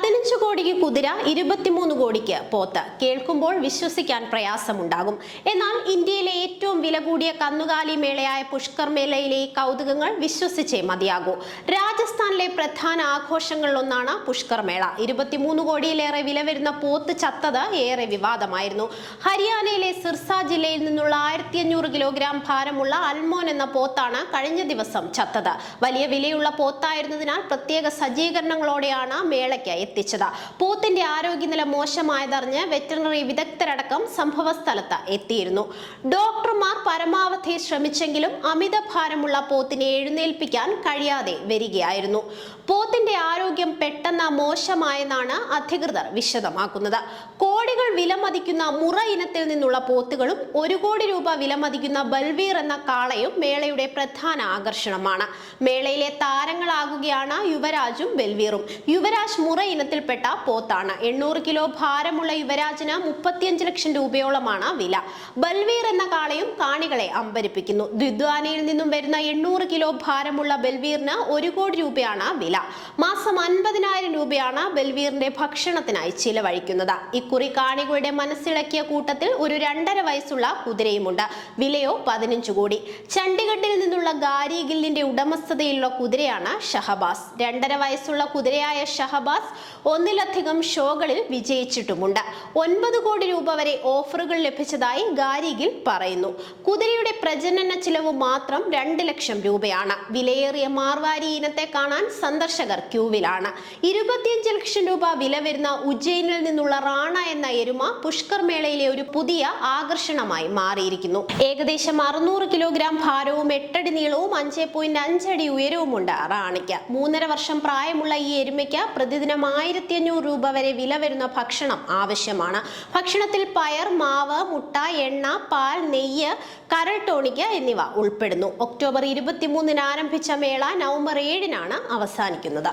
15 കോടിക്ക് കുതിര, 23 കോടിക്ക് പോത്ത്. കേൾക്കുമ്പോൾ വിശ്വസിക്കാൻ പ്രയാസമുണ്ടാകും. എന്നാൽ ഇന്ത്യയിലെ ഏറ്റവും വില കൂടിയ കന്നുകാലി മേളയായ പുഷ്കർ മേളയിലെ ഈ കൗതുകങ്ങൾ വിശ്വസിച്ചേ മതിയാകൂ. രാജസ്ഥാനിലെ പ്രധാന ആഘോഷങ്ങളിലൊന്നാണ് പുഷ്കർ മേള. 23 കോടിയിലേറെ വില വരുന്ന പോത്ത് ചത്തത് ഏറെ വിവാദമായിരുന്നു. ഹരിയാനയിലെ സിർസ ജില്ലയിൽ നിന്നുള്ള 1500 കിലോഗ്രാം ഭാരമുള്ള അൽമോൻ എന്ന പോത്താണ് കഴിഞ്ഞ ദിവസം ചത്തത്. വലിയ വിലയുള്ള പോത്തായിരുന്നതിനാൽ പ്രത്യേക സജ്ജീകരണങ്ങളോടെയാണ് മേളയ്ക്ക് എത്തിച്ചത്. പോത്തിന്റെ ആരോഗ്യനില മോശമായതറിഞ്ഞ് വെറ്ററിനറി വിദഗ്ധരടക്കം സംഭവ സ്ഥലത്ത് എത്തിയിരുന്നു. ഡോക്ടർമാർ പരമാവധി ശ്രമിച്ചെങ്കിലും അമിത ഭാരമുള്ള പോത്തിനെ എഴുന്നേൽപ്പിക്കാൻ കഴിയാതെ വരികയായിരുന്നു. പോത്തിന്റെ ആരോഗ്യം പെട്ടെന്ന് മോശമായെന്നാണ് അധികൃതർ വിശദമാക്കുന്നത്. കോടികൾ വിലമതിക്കുന്ന മുറ ഇനത്തിൽ നിന്നുള്ള പോത്തുകളും 1 കോടി രൂപ വിലമതിക്കുന്ന ബൽവീർ എന്ന കാളയും മേളയുടെ പ്രധാന ആകർഷണമാണ്. മേളയിലെ താരങ്ങളാകുകയാണ് യുവരാജും ബൽവീറും. യുവരാജ് മുറ ഇനത്തിൽപ്പെട്ട പോത്താണ്. 800 കിലോ ഭാരമുള്ള യുവരാജിന് 35 ലക്ഷം രൂപയോളമാണ് വില. ബൽവീർ എന്ന കാളയും കാണികളെ അമ്പരിപ്പിക്കുന്നു. ദ്വിദ്വാനയിൽ നിന്നും വരുന്ന 800 കിലോ ഭാരമുള്ള ബൽവീറിന് 1 കോടി രൂപയാണ് വില. മാസം 50,000 രൂപയാണ് ബൽവീറിന്റെ ഭക്ഷണത്തിനായി ചിലവഴിക്കുന്നത്. ഇക്കുറി കാണികളുടെ മനസ്സിളക്കിയ കൂട്ടത്തിൽ ഒരു 2.5 വയസ്സുള്ള കുതിരയുമുണ്ട്. വിലയോ 15 കോടി. ചണ്ഡിഗഡിൽ നിന്നുള്ള ഗാരി ഗില്ലിന്റെ ഉടമസ്ഥതയിലുള്ള കുതിരയാണ് ഷഹബാസ്. 2.5 വയസ്സുള്ള കുതിരയായ ഷഹബാസ് ഒന്നിലധികം ഷോകളിൽ വിജയിച്ചിട്ടുമുണ്ട്. 9 കോടി രൂപ വരെ ഓഫറുകൾ ലഭിച്ചതായി ഗാരി ഗിൽ പറയുന്നു. കുതിരയുടെ പ്രജനന ചിലവ് മാത്രം 2 ലക്ഷം രൂപയാണ്. വിലയേറിയ മാർവാരി ഇനത്തെ കാണാൻ സന്ദർശകർ ക്യൂവിലാണ്. 25 ലക്ഷം രൂപ വില വരുന്ന ഉജ്ജയിനിൽ നിന്നുള്ള റാണ എന്ന എരുമ പുഷ്കർ മേളയിലെ ഒരു പുതിയ ആകർഷണമായി മാറിയിരിക്കുന്നു. ഏകദേശം 600 കിലോഗ്രാം ഭാരവും 8 അടി നീളവും 5.5 അടി ഉയരവുമുണ്ട് റാണയ്ക്ക്. 3.5 വർഷം പ്രായമുള്ള ഈ എരുമയ്ക്ക് പ്രതിദിനം 1500 രൂപ വരെ വില വരുന്ന ഭക്ഷണം ആവശ്യമാണ്. ഭക്ഷണത്തിൽ പയർ, മാവ്, മുട്ട, എണ്ണ, പാൽ, നെയ്യ്, കരൾ ടോണിക് എന്നിവ ഉൾപ്പെടുന്നു. ഒക്ടോബർ 23 ആരംഭിച്ച മേള നവംബർ 7 അവസാനിക്കുന്നത്.